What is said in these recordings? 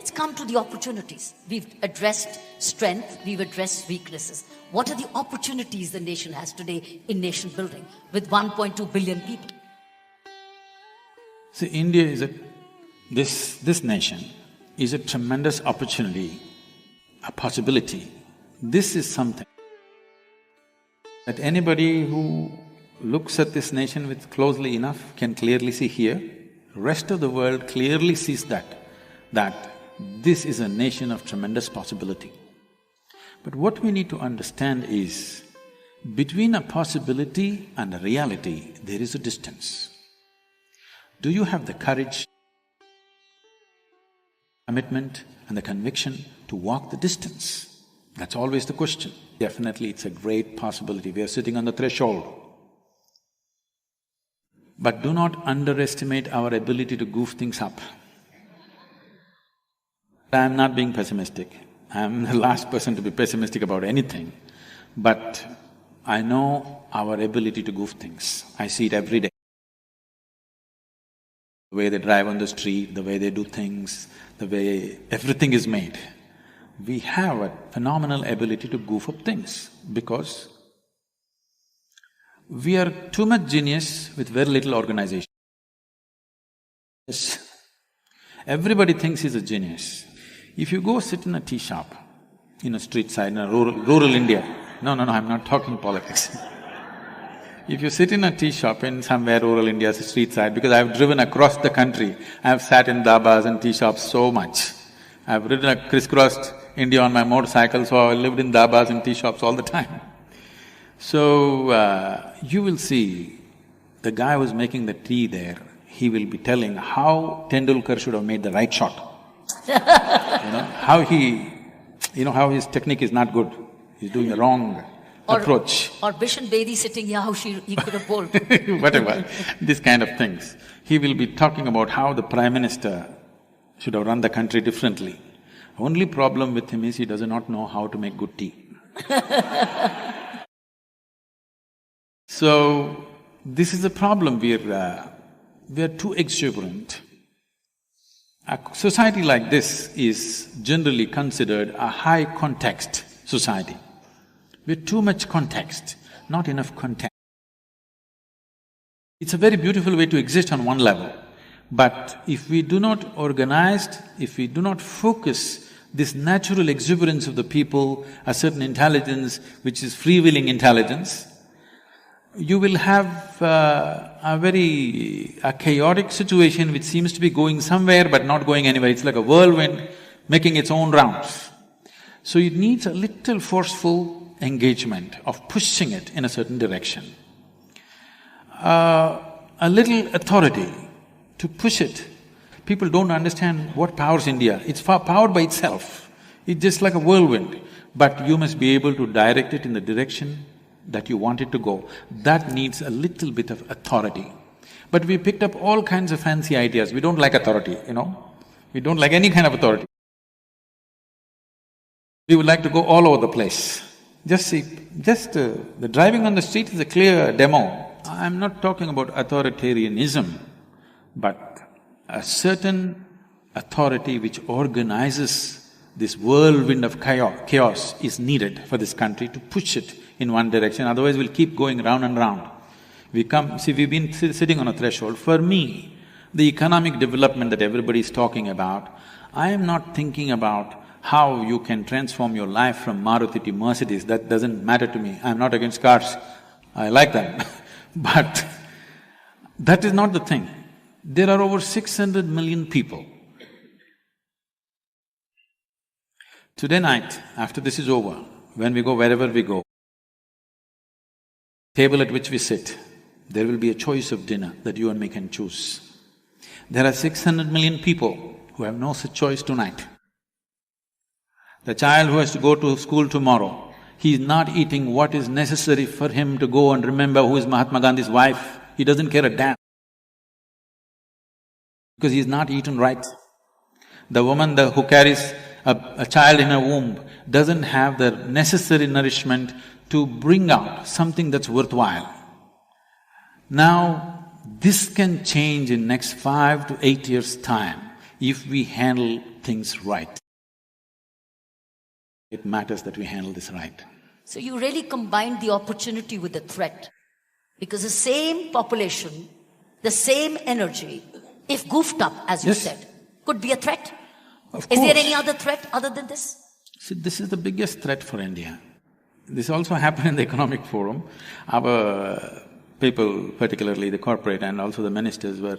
let's come to the opportunities. We've addressed strength, we've addressed weaknesses. What are the opportunities the nation has today in nation building with 1.2 billion people? See, India is this nation is a tremendous opportunity, a possibility. This is something that anybody who looks at this nation with closely enough can clearly see here. Rest of the world clearly sees that this is a nation of tremendous possibility. But what we need to understand is, between a possibility and a reality, there is a distance. Do you have the courage, commitment and the conviction to walk the distance? That's always the question. Definitely it's a great possibility, we are sitting on the threshold. But do not underestimate our ability to goof things up. I'm not being pessimistic, I'm the last person to be pessimistic about anything, but I know our ability to goof things. I see it every day. The way they drive on the street, the way they do things, the way everything is made. We have a phenomenal ability to goof up things because we are too much genius with very little organization. Yes. Everybody thinks he's a genius. If you go sit in a tea shop, in a street side, in a rural India… No, I'm not talking politics. If you sit in a tea shop in somewhere rural India, street side, because I've driven across the country, I've sat in dabas and tea shops so much. I've crisscrossed India on my motorcycle, so I lived in dabas and tea shops all the time. So, you will see the guy who's making the tea there, he will be telling how Tendulkar should have made the right shot. How how his technique is not good, he's doing the wrong approach. Or Kiran Bedi sitting here, how he could have bowled. Whatever, these kind of things. He will be talking about how the Prime Minister should have run the country differently. Only problem with him is he does not know how to make good tea. So, this is the problem, we're too exuberant. A society like this is generally considered a high context society. We're too much context, not enough content. It's a very beautiful way to exist on one level, but if we do not organize, if we do not focus this natural exuberance of the people, a certain intelligence which is freewheeling intelligence, you will have a chaotic situation which seems to be going somewhere but not going anywhere. It's like a whirlwind making its own rounds. So it needs a little forceful engagement of pushing it in a certain direction. A little authority to push it. People don't understand what powers India. It's powered by itself. It's just like a whirlwind, but you must be able to direct it in the direction that you want it to go. That needs a little bit of authority. But we picked up all kinds of fancy ideas. We don't like authority, We don't like any kind of authority. We would like to go all over the place. The driving on the street is a clear demo. I'm not talking about authoritarianism, but a certain authority which organizes this whirlwind of chaos is needed for this country to push it in one direction, otherwise we'll keep going round and round. We've been sitting on a threshold. For me, the economic development that everybody is talking about, I am not thinking about how you can transform your life from Maruti to Mercedes, that doesn't matter to me. I'm not against cars, I like them but that is not the thing. There are over 600 million people. Today night, after this is over, when we go wherever we go, table at which we sit, there will be a choice of dinner that you and me can choose. There are 600 million people who have no such choice tonight. The child who has to go to school tomorrow, he is not eating what is necessary for him to go and remember who is Mahatma Gandhi's wife. He doesn't care a damn, because he's not eaten right. The woman who carries a child in her womb doesn't have the necessary nourishment to bring out something that's worthwhile. Now, this can change in next 5 to 8 years' time if we handle things right. It matters that we handle this right. So you really combine the opportunity with the threat. Because the same population, the same energy, if goofed up, as you said, could be a threat. Of Is course. there any other threat other than this? See, this is the biggest threat for India. This also happened in the economic forum. Our people, particularly the corporate and also the ministers were…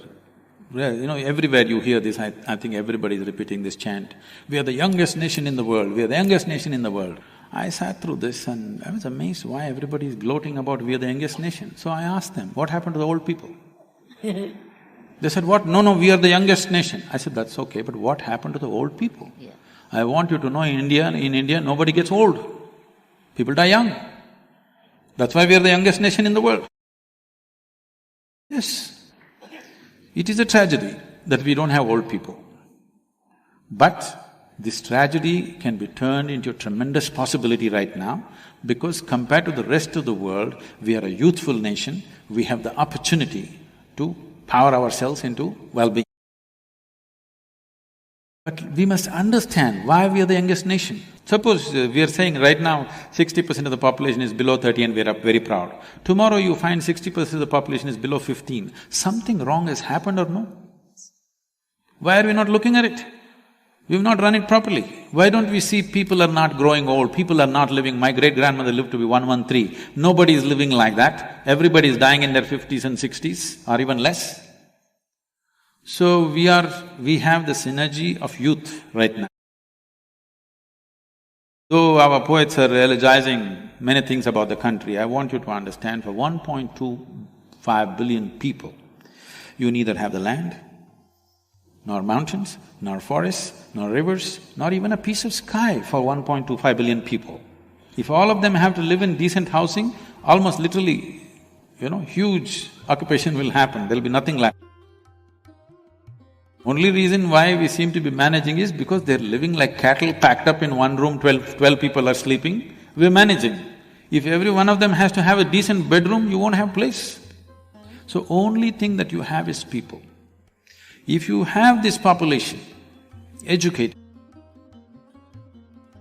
everywhere you hear this, I think everybody is repeating this chant, "We are the youngest nation in the world, we are the youngest nation in the world." I sat through this and I was amazed why everybody is gloating about we are the youngest nation. So I asked them, what happened to the old people? They said, what? No, we are the youngest nation. I said, that's okay, but what happened to the old people? Yeah. I want you to know in India, nobody gets old. People die young. That's why we are the youngest nation in the world. Yes. It is a tragedy that we don't have old people. But this tragedy can be turned into a tremendous possibility right now because compared to the rest of the world, we are a youthful nation, we have the opportunity to power ourselves into well-being. But we must understand why we are the youngest nation. Suppose we are saying right now 60% of the population is below 30 and we are very proud. Tomorrow you find 60% of the population is below 15. Something wrong has happened or no? Why are we not looking at it? We've not run it properly. Why don't we see people are not growing old, people are not living… My great-grandmother lived to be 113. Nobody is living like that. Everybody is dying in their 50s and 60s or even less. So we have the synergy of youth right now. Though our poets are eulogizing many things about the country, I want you to understand for 1.25 billion people, you neither have the land, nor mountains, nor forests, nor rivers, nor even a piece of sky for 1.25 billion people. If all of them have to live in decent housing, almost literally, huge occupation will happen, there'll be nothing left. Only reason why we seem to be managing is because they're living like cattle packed up in one room, 12 people are sleeping, we're managing. If every one of them has to have a decent bedroom, you won't have place. So only thing that you have is people. If you have this population, educated,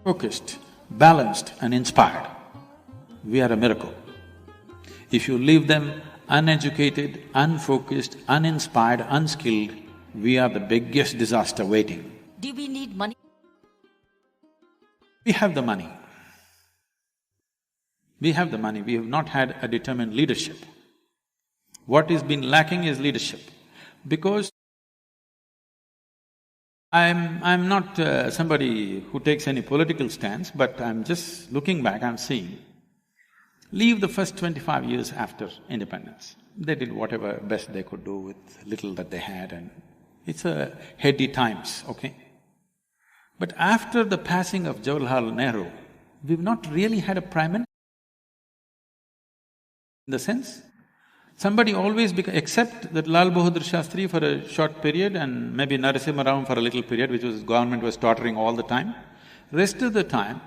focused, balanced and inspired, we are a miracle. If you leave them uneducated, unfocused, uninspired, unskilled, we are the biggest disaster waiting. Do we need money? We have the money. We have the money, we have not had a determined leadership. What is been lacking is leadership. Because I'm not somebody who takes any political stance, but I'm just looking back, I'm seeing, leave the first 25 years after independence. They did whatever best they could do with little that they had and it's a heady times, okay? But after the passing of Jawaharlal Nehru, we've not really had a prime minister. In the sense, somebody always except that Lal Bahadur Shastri for a short period and maybe Narasimha Rao for a little period, which was… government was tottering all the time. Rest of the time,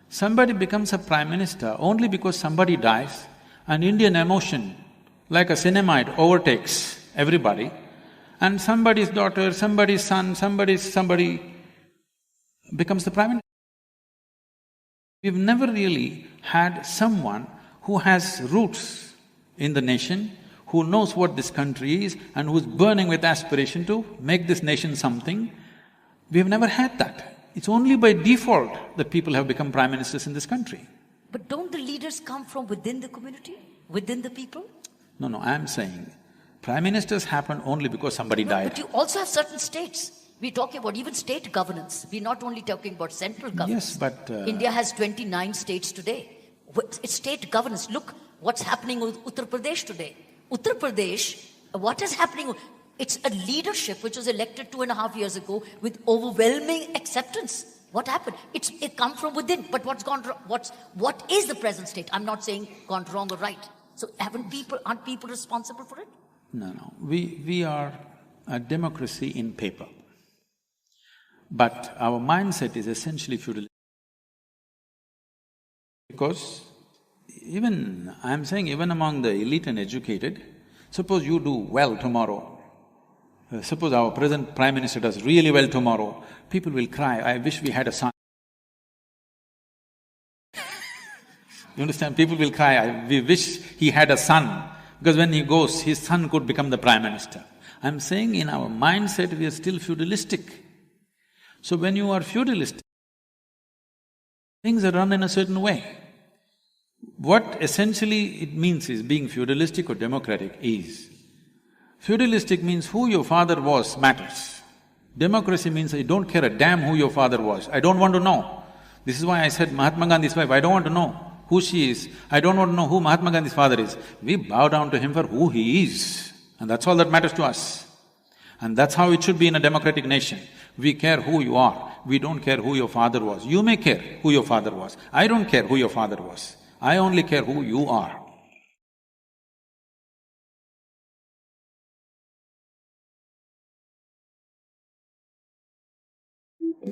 somebody becomes a prime minister only because somebody dies and Indian emotion, like a cinemite, overtakes everybody and somebody's daughter, somebody's son, somebody becomes the prime minister. We've never really had someone who has roots in the nation, who knows what this country is and who's burning with aspiration to make this nation something. We've never had that. It's only by default that people have become prime ministers in this country. But don't the leaders come from within the community, within the people? No, I'm saying prime ministers happen only because somebody died. But you also have certain states. We're talking about even state governance. We're not only talking about central governance. Yes, but… India has 29 states today. It's state governance. Look what's happening with Uttar Pradesh today. Uttar Pradesh, what is happening? It's a leadership which was elected 2.5 years ago with overwhelming acceptance. What happened? It come from within. But what's gone wrong? What is the present state? I'm not saying gone wrong or right. So aren't people responsible for it? No. We are a democracy in paper. But our mindset is essentially feudal. Because I'm saying even among the elite and educated, suppose you do well tomorrow, Suppose our present Prime Minister does really well tomorrow, people will cry, I wish we had a son. You understand? People will cry, we wish he had a son, because when he goes, his son could become the Prime Minister. I'm saying in our mindset, we are still feudalistic. So when you are feudalistic, things are run in a certain way. What essentially it means is, being feudalistic or democratic is, feudalistic means who your father was matters. Democracy means I don't care a damn who your father was, I don't want to know. This is why I said Mahatma Gandhi's wife, I don't want to know who she is, I don't want to know who Mahatma Gandhi's father is. We bow down to him for who he is, and that's all that matters to us. And that's how it should be in a democratic nation. We care who you are, we don't care who your father was. You may care who your father was, I don't care who your father was. I only care who you are.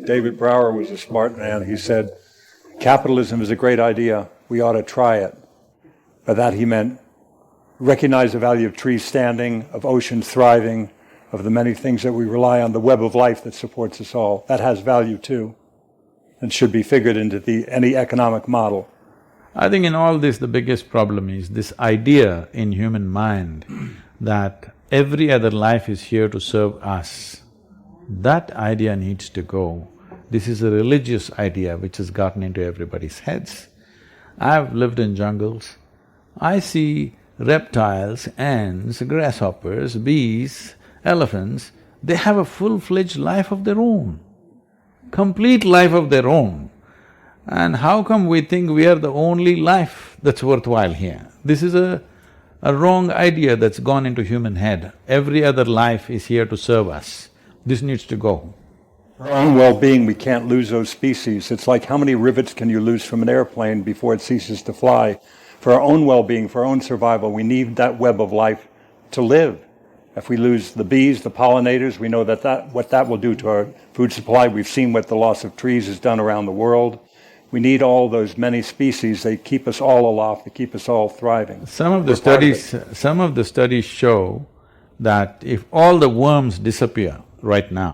David Brower was a smart man. He said, capitalism is a great idea, we ought to try it. By that he meant recognize the value of trees standing, of oceans thriving, of the many things that we rely on, the web of life that supports us all. That has value too, and should be figured into any economic model. I think in all this, the biggest problem is this idea in human mind that every other life is here to serve us. That idea needs to go. This is a religious idea which has gotten into everybody's heads. I've lived in jungles, I see reptiles, ants, grasshoppers, bees, elephants, they have a full-fledged life of their own, complete life of their own. And how come we think we are the only life that's worthwhile here? This is a wrong idea that's gone into human head. Every other life is here to serve us. This needs to go. For our own well-being, we can't lose those species. It's like how many rivets can you lose from an airplane before it ceases to fly? For our own well-being, for our own survival, we need that web of life to live. If we lose the bees, the pollinators, we know what that will do to our food supply. We've seen what the loss of trees has done around the world. We need all those many species, they keep us all aloft, they keep us all thriving. Some of the studies show that if all the worms disappear right now,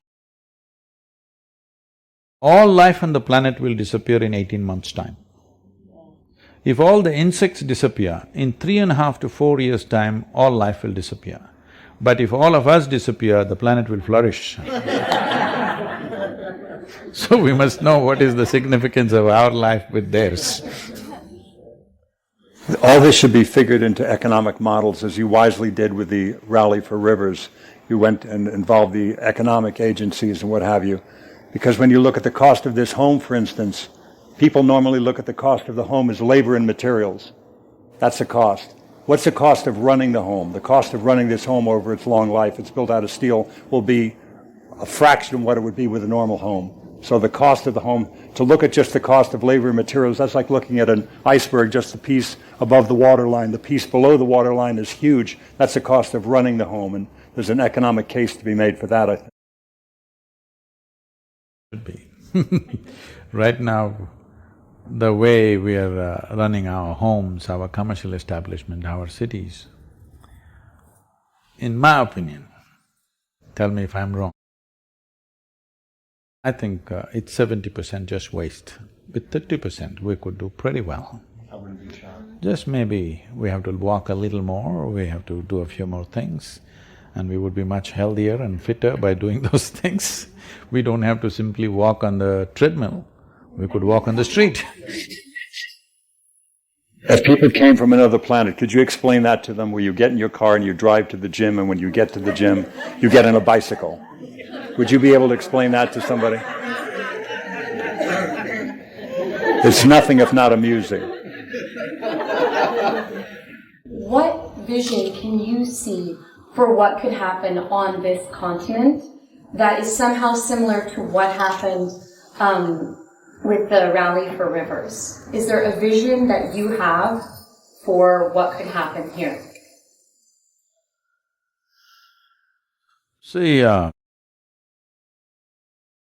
all life on the planet will disappear in 18 months' time. If all the insects disappear, in 3.5 to 4 years' time, all life will disappear. But if all of us disappear, the planet will flourish. So we must know what is the significance of our life with theirs. All this should be figured into economic models, as you wisely did with the Rally for Rivers. You went and involved the economic agencies and what have you. Because when you look at the cost of this home, for instance, people normally look at the cost of the home as labor and materials. That's the cost. What's the cost of running the home? The cost of running this home over its long life, it's built out of steel, will be a fraction of what it would be with a normal home. So the cost of the home, to look at just the cost of labor and materials, that's like looking at an iceberg, just the piece above the waterline. The piece below the waterline is huge. That's the cost of running the home, and there's an economic case to be made for that, I think. Should be. Right now, the way we are running our homes, our commercial establishment, our cities, in my opinion, tell me if I'm wrong, I think it's 70% just waste. With 30% we could do pretty well. I wouldn't be shocked. Just maybe we have to walk a little more, we have to do a few more things, and we would be much healthier and fitter by doing those things. We don't have to simply walk on the treadmill, we could walk on the street. If people came from another planet, could you explain that to them, where you get in your car and you drive to the gym, and when you get to the gym, you get on a bicycle? Would you be able to explain that to somebody? It's nothing if not amusing. What vision can you see for what could happen on this continent that is somehow similar to what happened with the Rally for Rivers? Is there a vision that you have for what could happen here? See,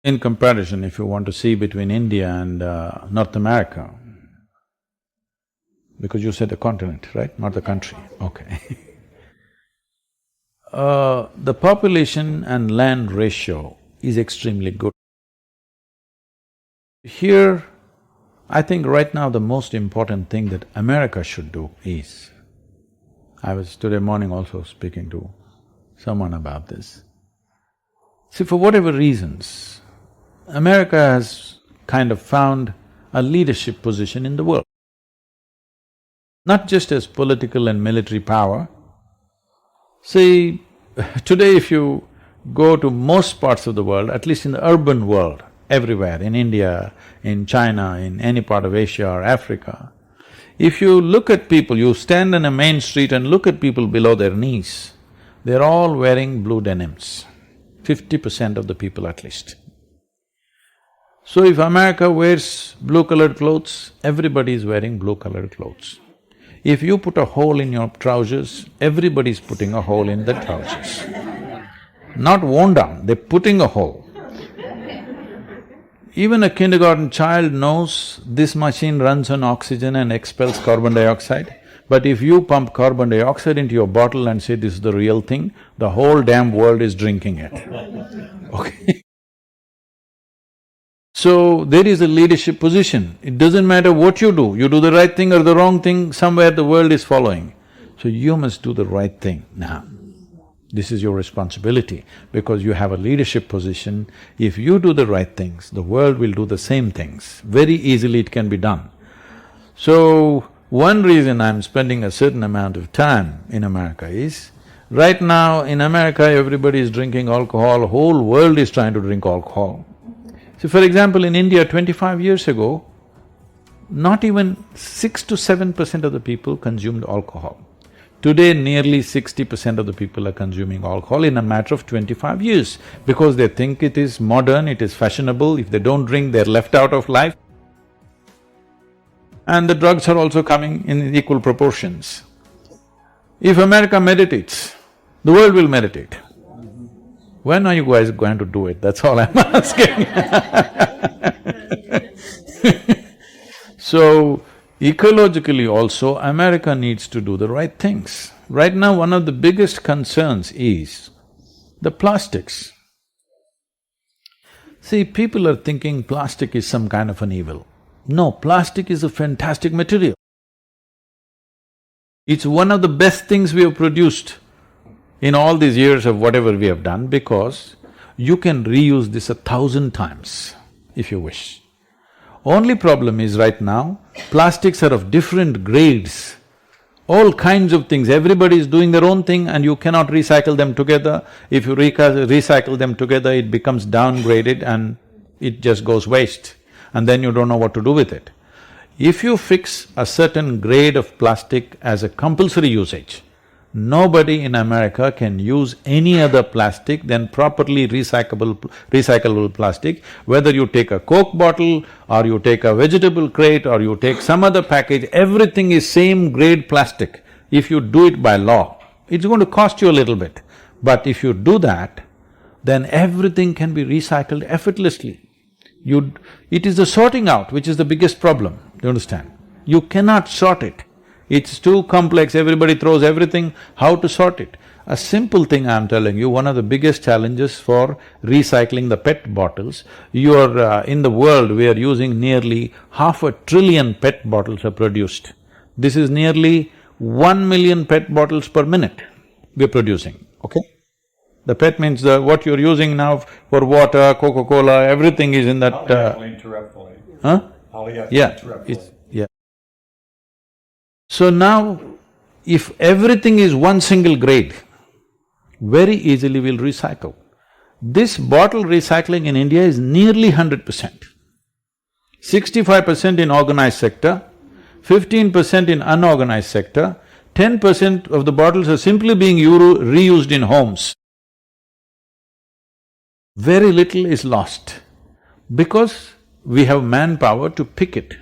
in comparison, if you want to see between India and North America, because you said the continent, right? Not the country, okay. the population and land ratio is extremely good. Here, I think right now the most important thing that America should do is, I was today morning also speaking to someone about this. See, for whatever reasons, America has kind of found a leadership position in the world. Not just as political and military power. See, today if you go to most parts of the world, at least in the urban world, everywhere, in India, in China, in any part of Asia or Africa, if you look at people, you stand on a main street and look at people below their knees, they're all wearing blue denims, 50% of the people at least. So if America wears blue-colored clothes, everybody is wearing blue-colored clothes. If you put a hole in your trousers, everybody's putting a hole in the trousers. Not worn down, they're putting a hole. Even a kindergarten child knows this machine runs on oxygen and expels carbon dioxide. But if you pump carbon dioxide into your bottle and say this is the real thing, the whole damn world is drinking it, okay? So, there is a leadership position. It doesn't matter what you do the right thing or the wrong thing, somewhere the world is following. So you must do the right thing now. This is your responsibility because you have a leadership position. If you do the right things, the world will do the same things. Very easily it can be done. So, one reason I'm spending a certain amount of time in America is, right now in America everybody is drinking alcohol, whole world is trying to drink alcohol. So for example, in India 25 years ago, not even 6 to 7% of the people consumed alcohol. Today, nearly 60% of the people are consuming alcohol in a matter of 25 years because they think it is modern, it is fashionable, if they don't drink, they're left out of life. And the drugs are also coming in equal proportions. If America meditates, the world will meditate. When are you guys going to do it? That's all I'm asking. So, ecologically also, America needs to do the right things. Right now, one of the biggest concerns is the plastics. See, people are thinking plastic is some kind of an evil. No, plastic is a fantastic material. It's one of the best things we have produced in all these years of whatever we have done because you can reuse this 1,000 times if you wish. Only problem is right now, plastics are of different grades, all kinds of things, everybody is doing their own thing and you cannot recycle them together. If you recycle them together, it becomes downgraded and it just goes waste and then you don't know what to do with it. If you fix a certain grade of plastic as a compulsory usage, nobody in America can use any other plastic than properly recyclable plastic. Whether you take a Coke bottle or you take a vegetable crate or you take some other package, everything is same grade plastic. If you do it by law, it's going to cost you a little bit. But if you do that, then everything can be recycled effortlessly. It is the sorting out which is the biggest problem, you understand? You cannot sort it. It's too complex, everybody throws everything, how to sort it? A simple thing I'm telling you, one of the biggest challenges for recycling the PET bottles, in the world we are using nearly 500 billion PET bottles are produced. This is nearly 1 million PET bottles per minute we're producing, okay? The PET means what you're using now for water, Coca-Cola, everything is in that… Huh? Yeah, yeah. So now, if everything is one single grade, very easily we'll recycle. This bottle recycling in India is nearly 100%. 65% in organized sector, 15% in unorganized sector, 10% of the bottles are simply being reused in homes. Very little is lost because we have manpower to pick it.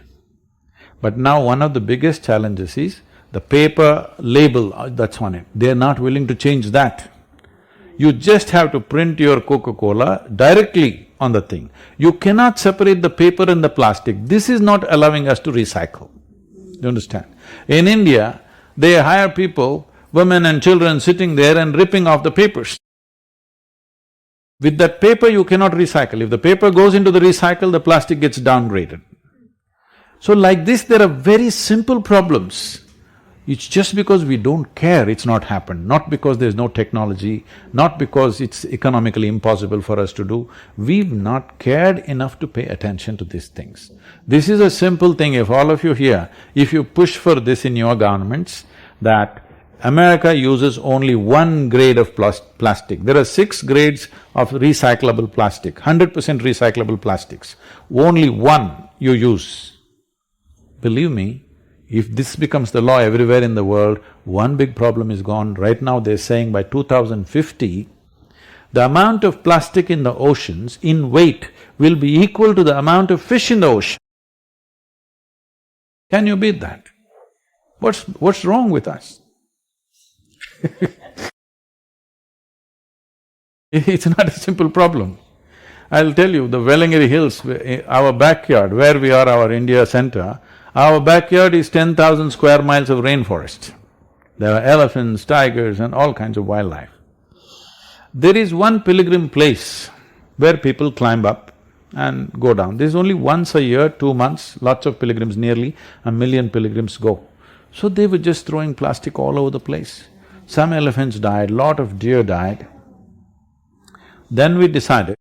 But now one of the biggest challenges is the paper label that's on it. They're not willing to change that. You just have to print your Coca-Cola directly on the thing. You cannot separate the paper and the plastic. This is not allowing us to recycle. You understand? In India, they hire people women and children sitting there and ripping off the papers. With that paper you cannot recycle. If the paper goes into the recycle, the plastic gets downgraded. So like this, there are very simple problems. It's just because we don't care it's not happened, not because there's no technology, not because it's economically impossible for us to do. We've not cared enough to pay attention to these things. This is a simple thing. If all of you here, if you push for this in your governments, that America uses only one grade of plastic. There are 6 grades of recyclable plastic, 100% recyclable plastics. Only one you use. Believe me, if this becomes the law everywhere in the world, one big problem is gone. Right now they're saying by 2050, the amount of plastic in the oceans in weight will be equal to the amount of fish in the ocean. Can you beat that? What's wrong with us? It's not a simple problem. I'll tell you, the Velangiri Hills, our backyard, where we are, our India center, our backyard is 10,000 square miles of rainforest. There are elephants, tigers and all kinds of wildlife. There is one pilgrim place where people climb up and go down. This is only once a year, 2 months, lots of pilgrims, nearly 1 million pilgrims go. So they were just throwing plastic all over the place. Some elephants died, lot of deer died. Then we decided,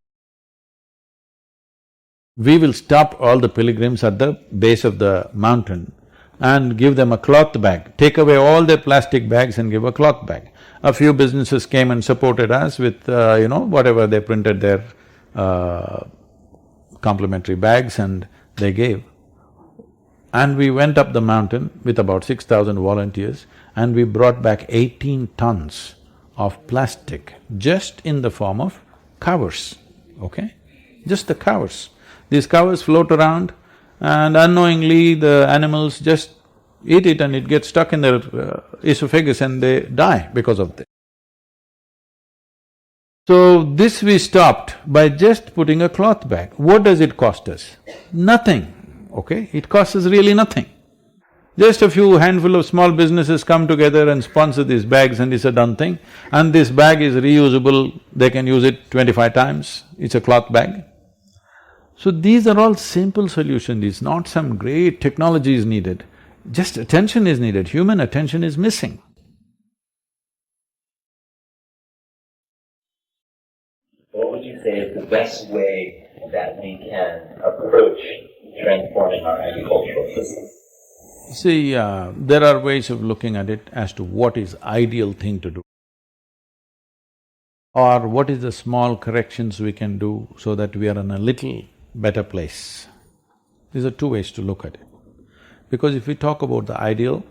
we will stop all the pilgrims at the base of the mountain and give them a cloth bag. Take away all their plastic bags and give a cloth bag. A few businesses came and supported us with, whatever they printed their complimentary bags and they gave. And we went up the mountain with about 6,000 volunteers and we brought back 18 tons of plastic just in the form of covers, okay? Just the covers. These covers float around and unknowingly the animals just eat it and it gets stuck in their esophagus and they die because of this. So this we stopped by just putting a cloth bag. What does it cost us? Nothing, okay? It costs us really nothing. Just a few handful of small businesses come together and sponsor these bags and it's a done thing. And this bag is reusable, they can use it 25 times, it's a cloth bag. So these are all simple solutions, it's not some great technology is needed, just attention is needed, human attention is missing. What would you say is the best way that we can approach transforming our agricultural system? See, there are ways of looking at it as to what is ideal thing to do. Or what is the small corrections we can do so that we are in a little better place. These are 2 ways to look at it. Because if we talk about the ideal,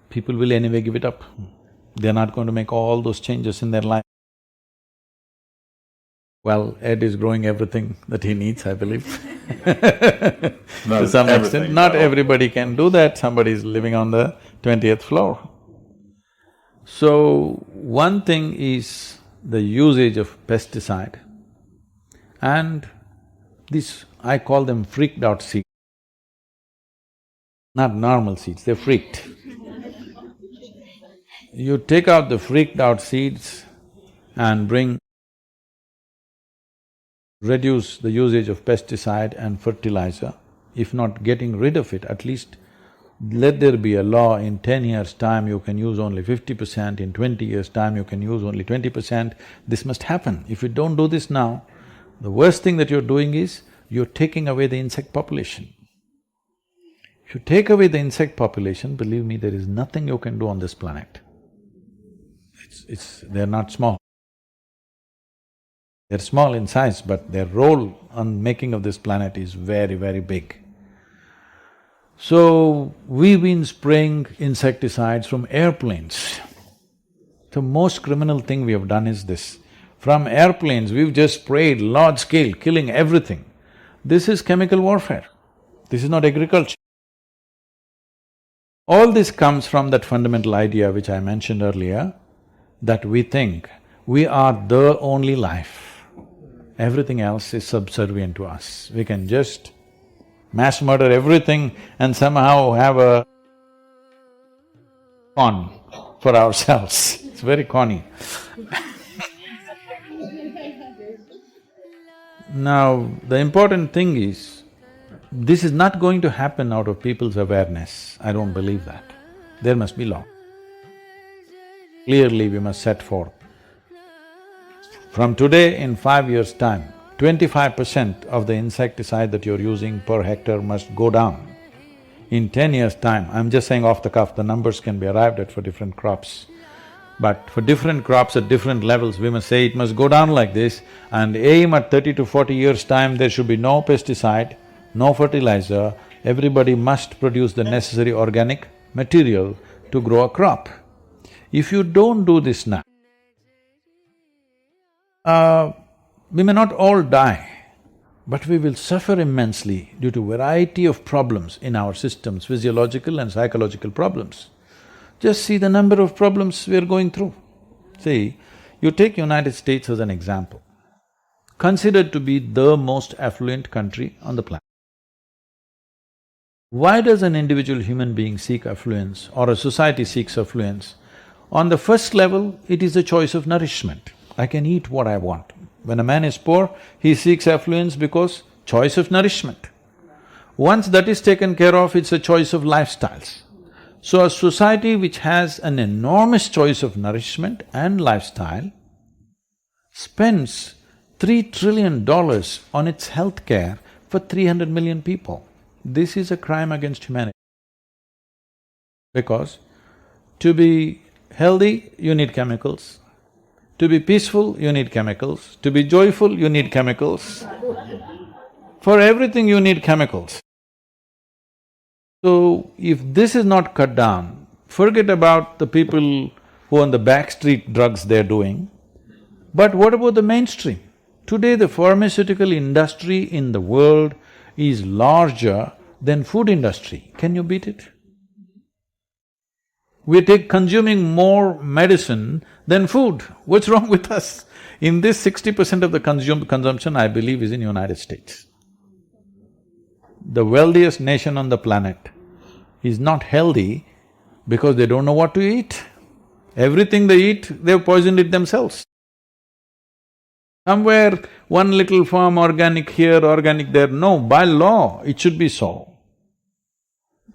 people will anyway give it up. They're not going to make all those changes in their life. Well, Ed is growing everything that he needs, I believe. To some extent, not everybody can do that, somebody is living on the 20th floor. So, one thing is the usage of pesticide and this, I call them freaked out seeds. Not normal seeds, they're freaked. You take out the freaked out seeds and reduce the usage of pesticide and fertilizer. If not getting rid of it, at least let there be a law, in 10 years' time you can use only 50%, in 20 years' time you can use only 20%. This must happen. If you don't do this now, the worst thing that you're doing is, you're taking away the insect population. If you take away the insect population, believe me, there is nothing you can do on this planet. They're not small. They're small in size, but their role on making of this planet is very, very big. So, we've been spraying insecticides from airplanes. The most criminal thing we have done is this. From airplanes, we've just sprayed large scale, killing everything. This is chemical warfare. This is not agriculture. All this comes from that fundamental idea which I mentioned earlier, that we think we are the only life. Everything else is subservient to us. We can just mass murder everything and somehow have a fun. for ourselves. It's very corny. Now, the important thing is, this is not going to happen out of people's awareness. I don't believe that. There must be law. Clearly, we must set forth. From today, in 5 years' time, 25% of the insecticide that you're using per hectare must go down. In 10 years' time, I'm just saying off the cuff, the numbers can be arrived at for different crops. But for different crops at different levels, we must say it must go down like this and aim at 30 to 40 years' time, there should be no pesticide, no fertilizer, everybody must produce the necessary organic material to grow a crop. If you don't do this now, we may not all die, but we will suffer immensely due to variety of problems in our systems, physiological and psychological problems. Just see the number of problems we are going through. See, you take United States as an example, considered to be the most affluent country on the planet. Why does an individual human being seek affluence or a society seeks affluence? On the first level, it is a choice of nourishment. I can eat what I want. When a man is poor, he seeks affluence because choice of nourishment. Once that is taken care of, it's a choice of lifestyles. So a society which has an enormous choice of nourishment and lifestyle spends $3 trillion on its health care for 300 million people. This is a crime against humanity. Because to be healthy, you need chemicals. To be peaceful, you need chemicals. To be joyful, you need chemicals. For everything, you need chemicals. So, if this is not cut down, forget about the people who on the backstreet drugs they're doing, but what about the mainstream? Today the pharmaceutical industry in the world is larger than food industry. Can you beat it? We're consuming more medicine than food. What's wrong with us? In this 60% of the consumption, I believe, is in United States. The wealthiest nation on the planet is not healthy because they don't know what to eat. Everything they eat, they've poisoned it themselves. Somewhere, one little farm, organic here, organic there, no, by law, it should be so.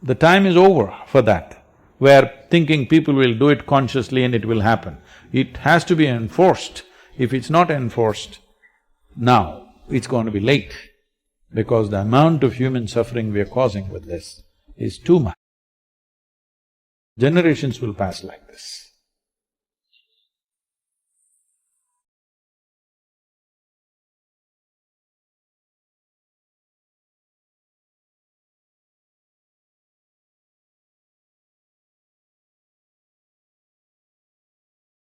The time is over for that, where thinking people will do it consciously and it will happen. It has to be enforced. If it's not enforced now, it's going to be late, because the amount of human suffering we are causing with this is too much. Generations will pass like this.